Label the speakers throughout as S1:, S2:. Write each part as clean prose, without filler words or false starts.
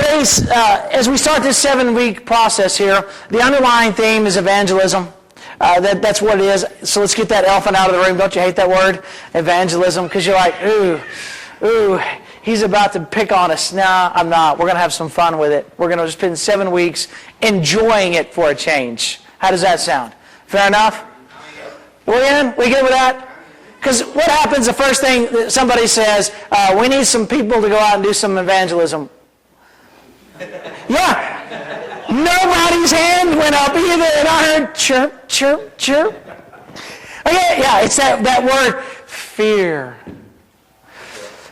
S1: As we start this 7-week process here, the underlying theme is evangelism. That's what it is. So let's get that elephant out of the room. Don't you hate that word? Evangelism. Because you're like, ooh, he's about to pick on us. No, I'm not. We're going to have some fun with it. We're going to spend 7 weeks enjoying it for a change. How does that sound? Fair enough? We in? We good with that? Because what happens, the first thing that somebody says, we need some people to go out and do some evangelism. Yeah. Nobody's hand went up either, and I heard chirp, chirp, chirp. Okay, yeah, it's that word, fear.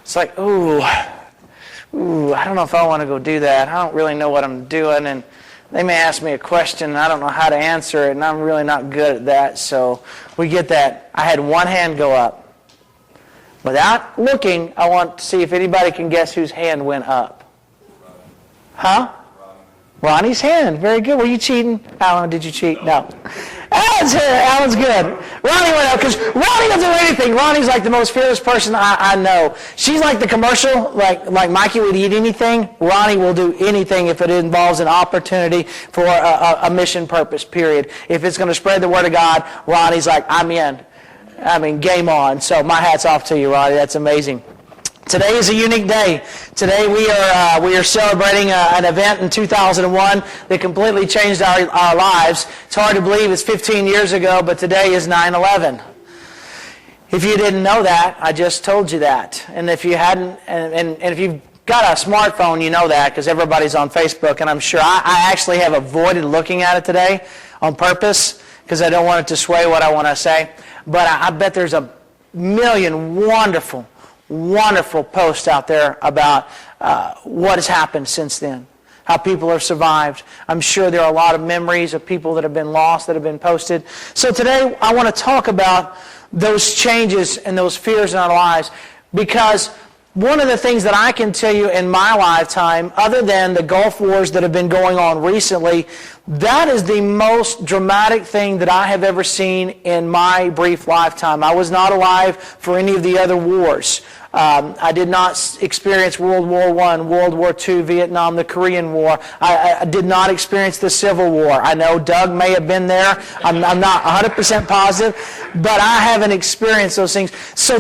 S1: It's like, ooh, I don't know if I want to go do that. I don't really know what I'm doing, and they may ask me a question, and I don't know how to answer it, and I'm really not good at that, so we get that. I had one hand go up. Without looking, I want to see if anybody can guess whose hand went up. Huh? Ronnie's hand. Very good. Were you cheating? Alan, did you cheat? No. Alan's here. Alan's good. Ronnie went up because Ronnie will do anything. Ronnie's like the most fearless person I know. She's like the commercial, like Mikey would eat anything. Ronnie will do anything if it involves an opportunity for a mission purpose, period. If it's going to spread the word of God, Ronnie's like, I'm in. I mean, game on. So my hat's off to you, Ronnie. That's amazing. Today is a unique day. Today we are celebrating an event in 2001 that completely changed our lives. It's hard to believe it's 15 years ago, but today is 9/11. If you didn't know that, I just told you that. And if you hadn't, and if you've got a smartphone, you know that because everybody's on Facebook, and I'm sure I actually have avoided looking at it today on purpose because I don't want it to sway what I want to say. But I bet there's a million wonderful posts out there about what has happened since then, how people have survived. I'm sure there are a lot of memories of people that have been lost that have been posted. So today I want to talk about those changes and those fears in our lives, because one of the things that I can tell you in my lifetime, other than the Gulf Wars that have been going on recently, that is the most dramatic thing that I have ever seen in my brief lifetime. I was not alive for any of the other wars. I did not experience World War I, World War II, Vietnam, the Korean War. I did not experience the Civil War. I know Doug may have been there. I'm not 100% positive, but I haven't experienced those things. So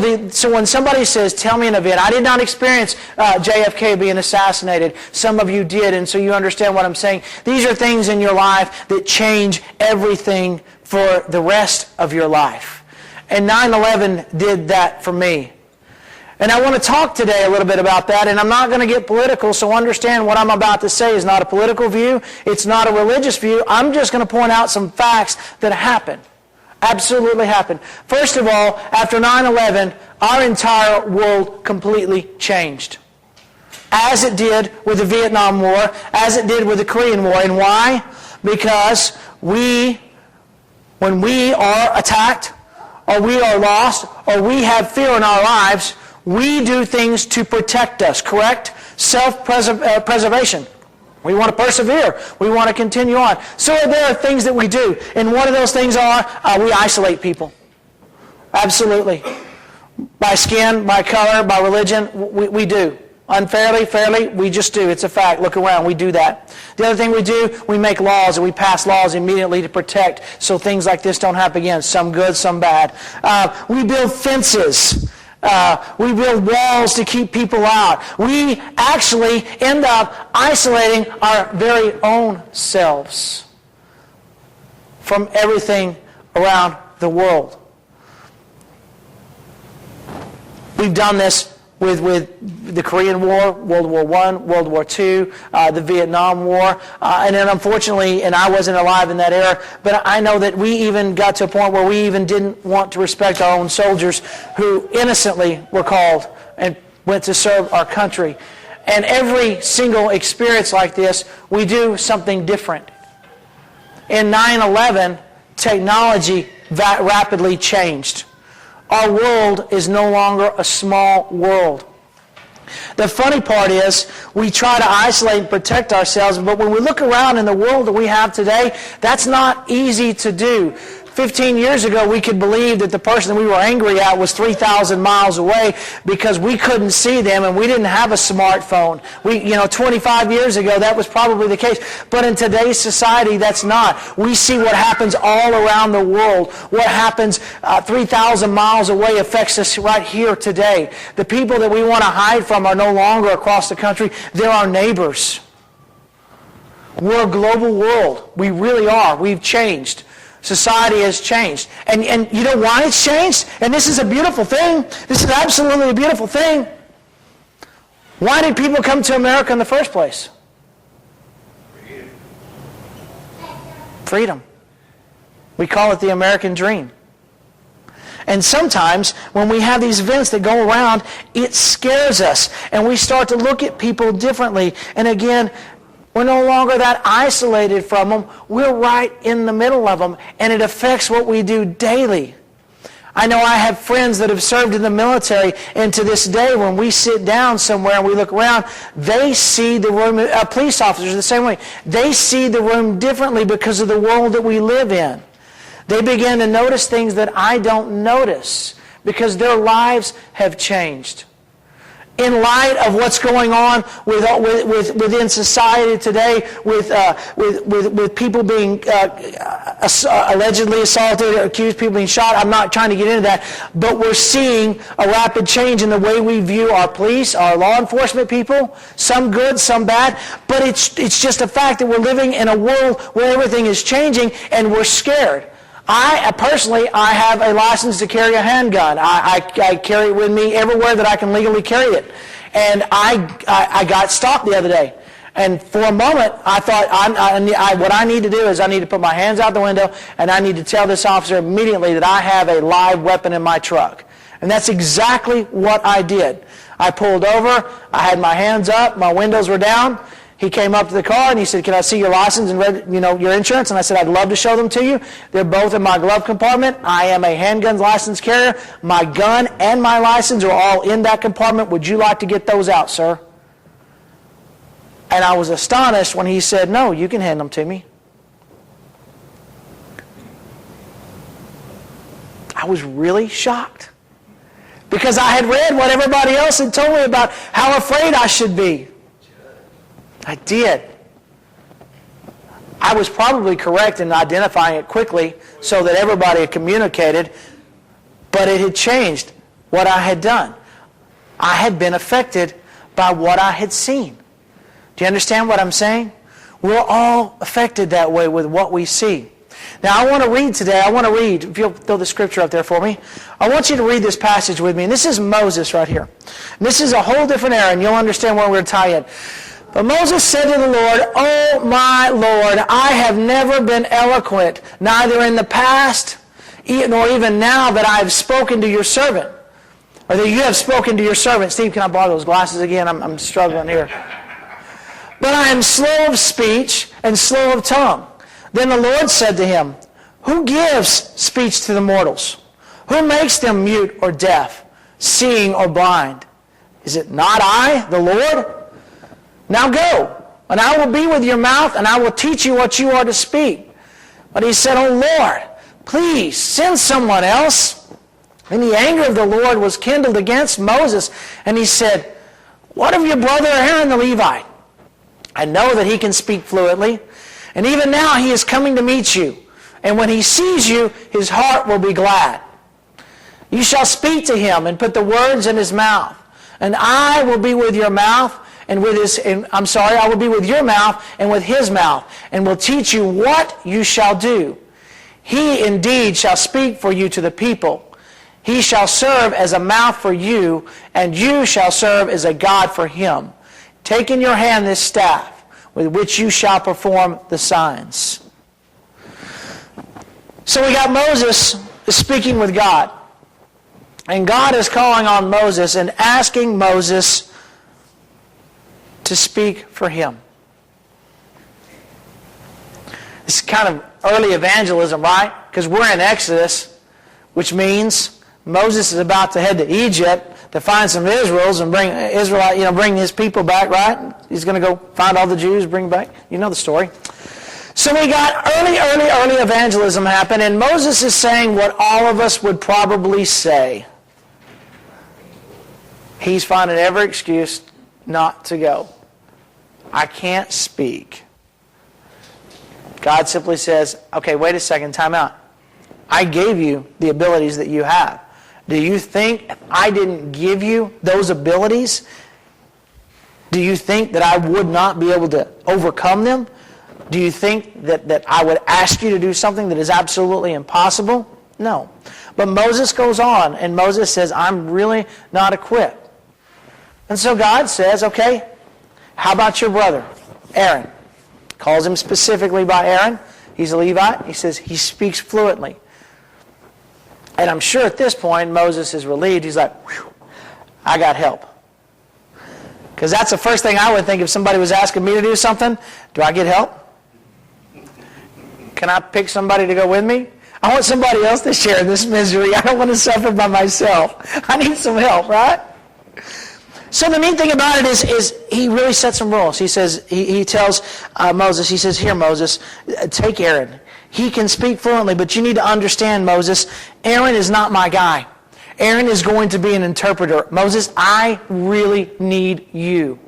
S1: when somebody says, tell me an event, I did not experience JFK being assassinated. Some of you did, and so you understand what I'm saying. These are things in your life that change everything for the rest of your life. And 9/11 did that for me. And I want to talk today a little bit about that, and I'm not going to get political, so understand what I'm about to say is not a political view, it's not a religious view. I'm just going to point out some facts that happened. Absolutely happened. First of all, after 9/11, our entire world completely changed. As it did with the Vietnam War, as it did with the Korean War. And why? Because when we are attacked, or we are lost, or we have fear in our lives, we do things to protect us, correct? Self-preservation. We want to persevere. We want to continue on. So there are things that we do. And one of those things are we isolate people. Absolutely. By skin, by color, by religion, we do. Unfairly, fairly, we just do. It's a fact. Look around. We do that. The other thing we do, we make laws, and we pass laws immediately to protect so things like this don't happen again. Some good, some bad. We build fences. We build walls to keep people out. We actually end up isolating our very own selves from everything around the world. We've done this with the Korean War, World War I, World War II, the Vietnam War, and then unfortunately, and I wasn't alive in that era, but I know that we even got to a point where we even didn't want to respect our own soldiers who innocently were called and went to serve our country. And every single experience like this, we do something different. In 9/11, technology rapidly changed. Our world is no longer a small world. The funny part is we try to isolate and protect ourselves, but when we look around in the world that we have today, that's not easy to do. 15 years ago, we could believe that the person that we were angry at was 3,000 miles away because we couldn't see them and we didn't have a smartphone. 25 years ago, that was probably the case. But in today's society, that's not. We see what happens all around the world. What happens 3,000 miles away affects us right here today. The people that we want to hide from are no longer across the country. They're our neighbors. We're a global world. We really are. We've changed. Society has changed. And you know why it's changed? And this is a beautiful thing. This is absolutely a beautiful thing. Why did people come to America in the first place? Freedom. We call it the American dream. And sometimes when we have these events that go around, it scares us. And we start to look at people differently. And again, we're no longer that isolated from them. We're right in the middle of them. And it affects what we do daily. I know I have friends that have served in the military, and to this day, when we sit down somewhere and we look around, they see the room, police officers the same way. They see the room differently because of the world that we live in. They begin to notice things that I don't notice because their lives have changed. In light of what's going on within society today, with people being allegedly assaulted, accused, people being shot, I'm not trying to get into that, but we're seeing a rapid change in the way we view our police, our law enforcement people, some good, some bad, but it's just a fact that we're living in a world where everything is changing and we're scared. I personally have a license to carry a handgun. I carry it with me everywhere that I can legally carry it. And I got stopped the other day. And for a moment, I thought, what I need to do is I need to put my hands out the window and I need to tell this officer immediately that I have a live weapon in my truck. And that's exactly what I did. I pulled over, I had my hands up, my windows were down. He came up to the car and he said, "Can I see your license and your insurance?" And I said, "I'd love to show them to you. They're both in my glove compartment. I am a handgun license carrier. My gun and my license are all in that compartment. Would you like to get those out, sir?" And I was astonished when he said, "No, you can hand them to me." I was really shocked because I had read what everybody else had told me about how afraid I should be. I did. I was probably correct in identifying it quickly so that everybody had communicated, but it had changed what I had done. I had been affected by what I had seen. Do you understand what I'm saying? We're all affected that way with what we see. Now I want to read today, if you'll throw the scripture up there for me, I want you to read this passage with me. And this is Moses right here. And this is a whole different era, and you'll understand where we're going to tie in. But Moses said to the Lord, "Oh my Lord, I have never been eloquent, neither in the past nor even now that I have spoken to your servant." Or that you have spoken to your servant. Steve, can I borrow those glasses again? I'm struggling here. "But I am slow of speech and slow of tongue." Then the Lord said to him, "Who gives speech to the mortals? Who makes them mute or deaf, seeing or blind? Is it not I, the Lord? Now go, and I will be with your mouth, and I will teach you what you are to speak." But he said, "Oh Lord, please send someone else." Then the anger of the Lord was kindled against Moses, and he said, "What of your brother Aaron the Levite? I know that he can speak fluently, and even now he is coming to meet you. And when he sees you, his heart will be glad. You shall speak to him and put the words in his mouth, and I will be with your mouth, I will be with your mouth and with his mouth, and will teach you what you shall do. He indeed shall speak for you to the people. He shall serve as a mouth for you, and you shall serve as a God for him. Take in your hand this staff, with which you shall perform the signs." So we got Moses speaking with God. And God is calling on Moses and asking Moses to speak for him. It's kind of early evangelism, right? Because we're in Exodus, which means Moses is about to head to Egypt to find some Israels and bring his people back, right? He's going to go find all the Jews, bring back. You know the story. So we got early evangelism happen, and Moses is saying what all of us would probably say. He's finding every excuse not to go. I can't speak. God simply says, okay, wait a second, time out. I gave you the abilities that you have. Do you think if I didn't give you those abilities, do you think that I would not be able to overcome them? Do you think that I would ask you to do something that is absolutely impossible? No. But Moses goes on, and Moses says, I'm really not equipped. And so God says, okay, how about your brother, Aaron? Calls him specifically by Aaron. He's a Levite. He says he speaks fluently. And I'm sure at this point, Moses is relieved. He's like, whew, I got help. Because that's the first thing I would think if somebody was asking me to do something. Do I get help? Can I pick somebody to go with me? I want somebody else to share this misery. I don't want to suffer by myself. I need some help, right? So the neat thing about it is he really sets some rules. He says, he tells Moses, he says, here Moses, take Aaron. He can speak fluently, but you need to understand, Moses, Aaron is not my guy. Aaron is going to be an interpreter. Moses, I really need you.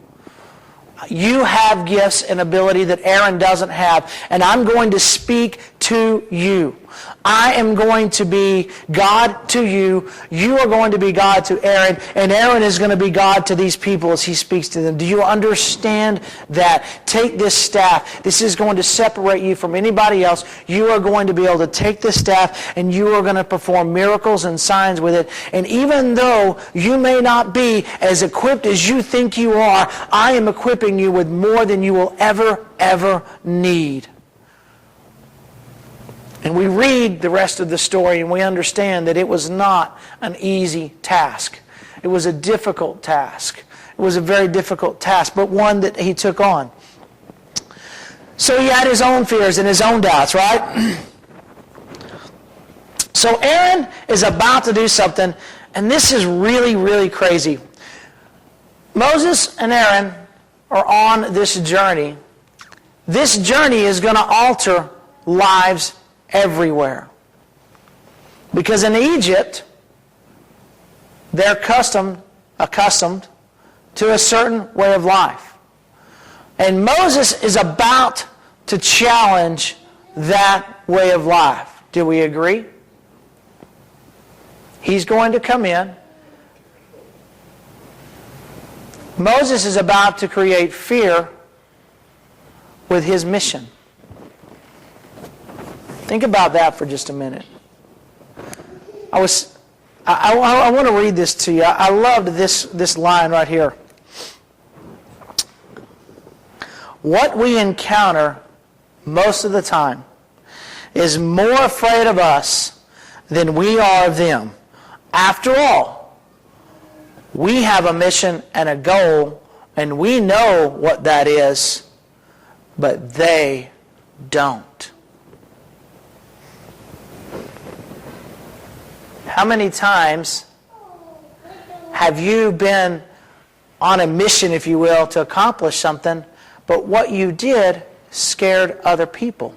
S1: You have gifts and ability that Aaron doesn't have, and I'm going to speak to you. I am going to be God to you. You are going to be God to Aaron, and Aaron is going to be God to these people as he speaks to them. Do you understand that? Take this staff. This is going to separate you from anybody else. You are going to be able to take this staff, and you are going to perform miracles and signs with it. And even though you may not be as equipped as you think you are, I am equipping you with more than you will ever need. And we read the rest of the story and we understand that it was not an easy task. It was a difficult task. It was a very difficult task, but one that he took on. So he had his own fears and his own doubts, right? So Aaron is about to do something, and this is really crazy. Moses and Aaron are on this journey. This journey is going to alter lives everywhere. Because in Egypt, they're accustomed to a certain way of life. And Moses is about to challenge that way of life. Do we agree? He's going to come in. Moses is about to create fear with his mission. Think about that for just a minute. I want to read this to you. I loved this line right here. What we encounter most of the time is more afraid of us than we are of them. After all, we have a mission and a goal, and we know what that is, but they don't. How many times have you been on a mission, if you will, to accomplish something, but what you did scared other people?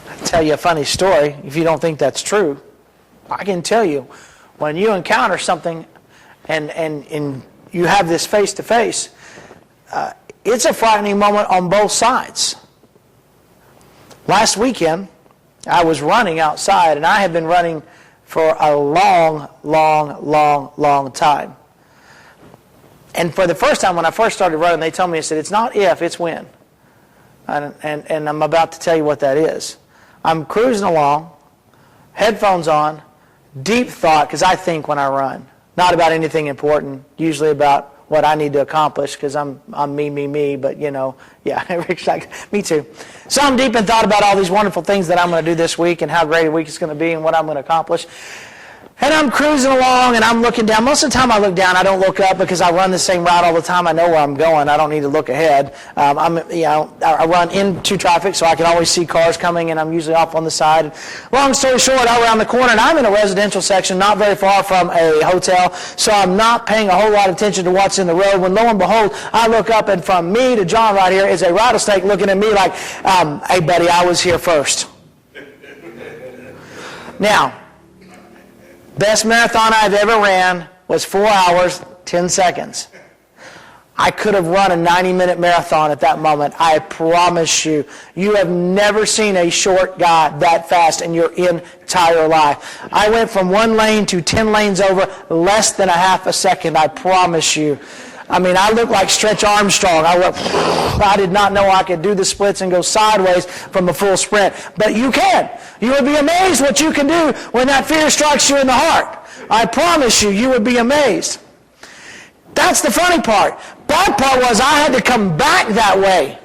S1: I'll tell you a funny story if you don't think that's true. I can tell you, when you encounter something and you have this face-to-face, it's a frightening moment on both sides. Last weekend, I was running outside, and I had been running for a long time. And for the first time, when I first started running, they told me, they said, it's not if, it's when. And I'm about to tell you what that is. I'm cruising along, headphones on, deep thought, because I think when I run. Not about anything important, usually about what I need to accomplish, because I'm me, but yeah, Rick's like, me too. So I'm deep in thought about all these wonderful things that I'm going to do this week and how great a week it's going to be and what I'm going to accomplish. And I'm cruising along, and I'm looking down. Most of the time I look down. I don't look up because I run the same route all the time. I know where I'm going. I don't need to look ahead. I run into traffic, so I can always see cars coming, and I'm usually off on the side. Long story short, I round the corner, and I'm in a residential section not very far from a hotel, so I'm not paying a whole lot of attention to what's in the road. When lo and behold, I look up, and from me to John right here is a rattlesnake looking at me like, hey, buddy, I was here first. Now, best marathon I've ever ran was 4 hours, 10 seconds. I could have run a 90-minute marathon at that moment. I promise you. You have never seen a short guy that fast in your entire life. I went from 1 lane to 10 lanes over less than a half a second, I promise you. I mean, I looked like Stretch Armstrong. I did not know I could do the splits and go sideways from a full sprint. But you can. You would be amazed what you can do when that fear strikes you in the heart. I promise you, you would be amazed. That's the funny part. Bad part was I had to come back that way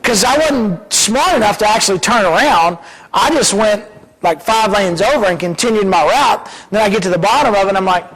S1: because I wasn't smart enough to actually turn around. I just went like 5 lanes over and continued my route. Then I get to the bottom of it and I'm like,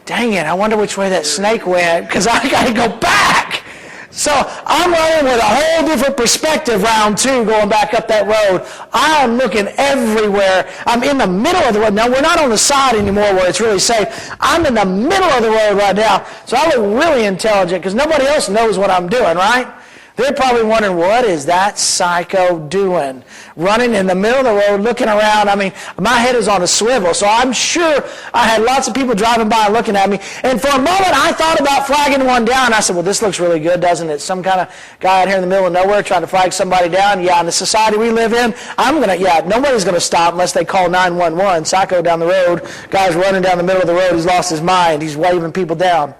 S1: dang it, I wonder which way that snake went because I got to go back. So I'm running with a whole different perspective round 2 going back up that road. I am looking everywhere. I'm in the middle of the road. Now, we're not on the side anymore where it's really safe. I'm in the middle of the road right now. So I look really intelligent because nobody else knows what I'm doing, right? They're probably wondering, what is that psycho doing? Running in the middle of the road, looking around. I mean, my head is on a swivel, so I'm sure I had lots of people driving by and looking at me. And for a moment, I thought about flagging one down. I said, well, this looks really good, doesn't it? Some kind of guy out here in the middle of nowhere trying to flag somebody down. Yeah, in the society we live in, nobody's going to stop unless they call 911. Psycho down the road, guy's running down the middle of the road. He's lost his mind. He's waving people down.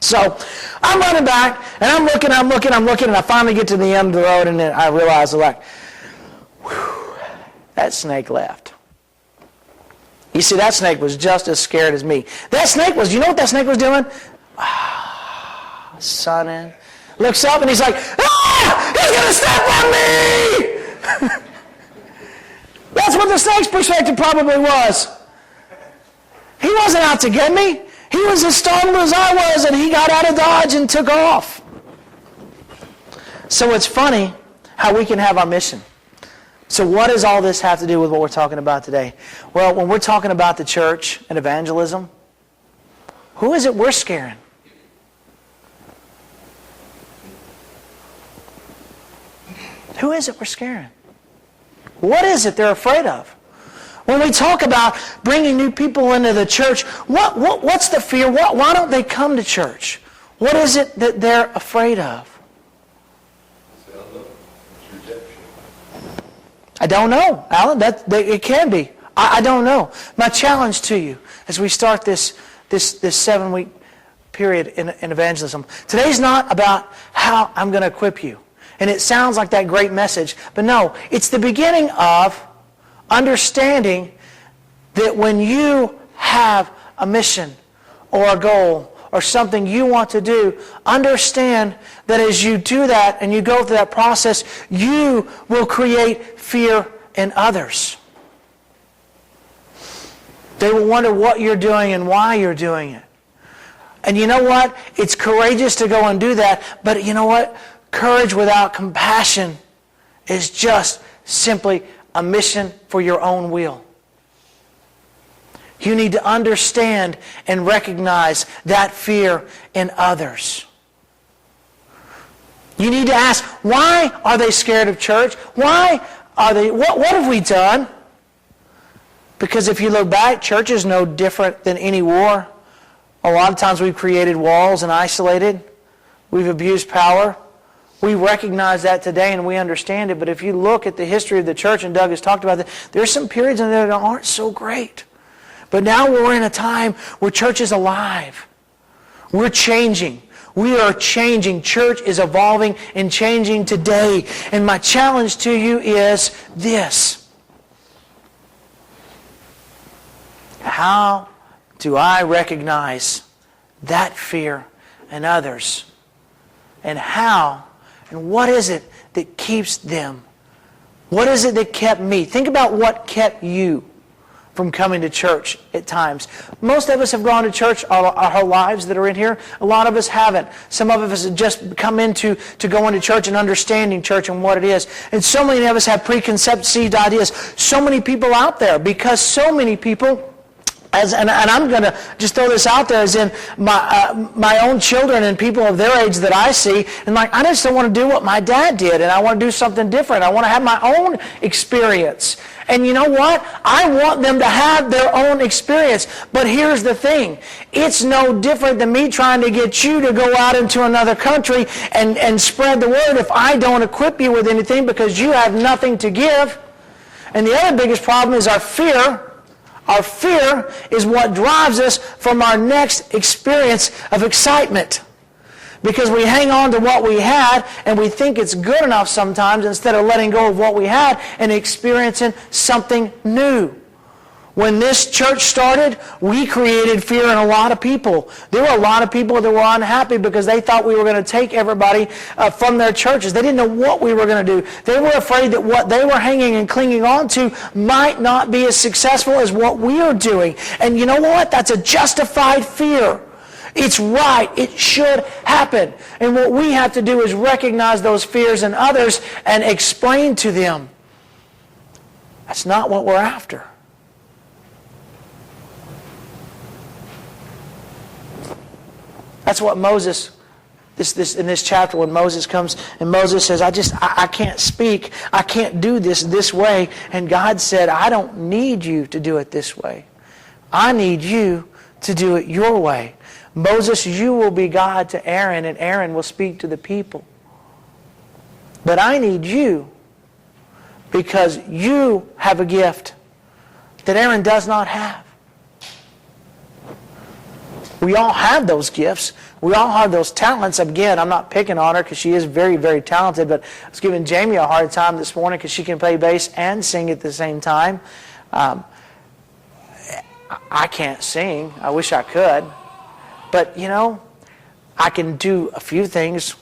S1: So I'm running back, and I'm looking, and I finally get to the end of the road, and then I realize, that snake left. You see, that snake was just as scared as me. That snake was, you know what that snake was doing? Sunning. Looks up, and he's like, he's going to step on me! That's what the snake's perspective probably was. He wasn't out to get me. He was as startled as I was, and he got out of Dodge and took off. So it's funny how we can have our mission. So what does all this have to do with what we're talking about today? Well, when we're talking about the church and evangelism, who is it we're scaring? Who is it we're scaring? What is it they're afraid of? When we talk about bringing new people into the church, what's the fear? Why don't they come to church? What is it that they're afraid of? I don't know, Alan. It can be. I don't know. My challenge to you as we start this 7-week period in evangelism, today's not about how I'm going to equip you. And it sounds like that great message, but no, it's the beginning of understanding that when you have a mission or a goal or something you want to do, understand that as you do that and you go through that process, you will create fear in others. They will wonder what you're doing and why you're doing it. And you know what? It's courageous to go and do that, but you know what? Courage without compassion is just simply a mission for your own will. You need to understand and recognize that fear in others. You need to ask, why are they scared of church? Why are they? What have we done? Because if you look back, church is no different than any war. A lot of times we've created walls and isolated. We've abused power. We recognize that today and we understand it, but if you look at the history of the church, and Doug has talked about that, there's some periods in there that aren't so great. But now we're in a time where church is alive. We're changing. We are changing. Church is evolving and changing today. And my challenge to you is this. How do I recognize that fear in others? And how? And what is it that keeps them? What is it that kept me? Think about what kept you from coming to church at times. Most of us have gone to church our whole lives that are in here. A lot of us haven't. Some of us have just come into going to church and understanding church and what it is. And so many of us have preconceived ideas. So many people out there, because so many people, and I'm going to just throw this out there, as in my own children and people of their age that I see, and like, I just don't want to do what my dad did, and I want to do something different. I want to have my own experience. And you know what? I want them to have their own experience. But here's the thing. It's no different than me trying to get you to go out into another country and spread the word if I don't equip you with anything, because you have nothing to give. And the other biggest problem is our fear. Our fear is what drives us from our next experience of excitement. Because we hang on to what we had and we think it's good enough sometimes, instead of letting go of what we had and experiencing something new. When this church started, we created fear in a lot of people. There were a lot of people that were unhappy because they thought we were going to take everybody from their churches. They didn't know what we were going to do. They were afraid that what they were hanging and clinging on to might not be as successful as what we are doing. And you know what? That's a justified fear. It's right. It should happen. And what we have to do is recognize those fears in others and explain to them, that's not what we're after. That's what Moses, in this chapter, when Moses comes and Moses says, I can't speak, I can't do this way. And God said, I don't need you to do it this way. I need you to do it your way. Moses, you will be God to Aaron, and Aaron will speak to the people. But I need you because you have a gift that Aaron does not have. We all have those gifts. We all have those talents. Again, I'm not picking on her because she is very, very talented, but I was giving Jamie a hard time this morning because she can play bass and sing at the same time. I can't sing. I wish I could. But, you know, I can do a few things.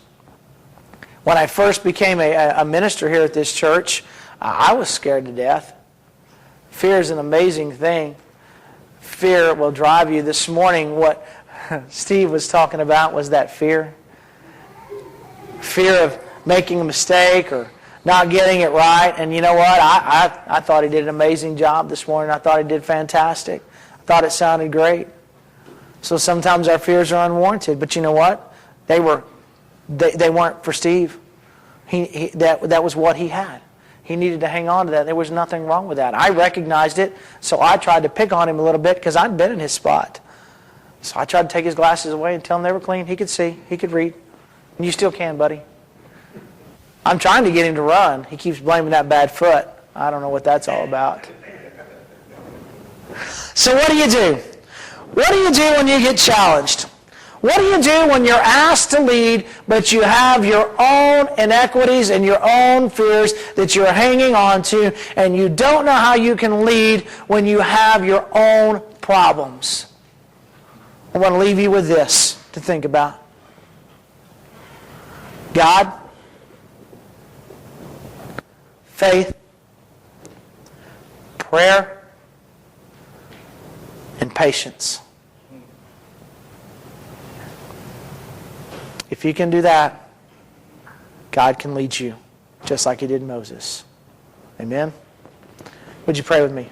S1: When I first became a minister here at this church, I was scared to death. Fear is an amazing thing. Fear will drive you. This morning, what Steve was talking about was that fear. Fear of making a mistake or not getting it right. And you know what? I thought he did an amazing job this morning. I thought he did fantastic. I thought it sounded great. So sometimes our fears are unwarranted. But you know what? They weren't for Steve. That was what he had. He needed to hang on to that. There was nothing wrong with that. I recognized it, so I tried to pick on him a little bit because I'd been in his spot. So I tried to take his glasses away and tell him they were clean. He could see. He could read. And you still can, buddy. I'm trying to get him to run. He keeps blaming that bad foot. I don't know what that's all about. So what do you do? What do you do when you get challenged? What do you do when you're asked to lead, but you have your own inequities and your own fears that you're hanging on to, and you don't know how you can lead when you have your own problems? I want to leave you with this to think about. God, faith, prayer, and patience. If you can do that, God can lead you just like He did Moses. Amen? Would you pray with me?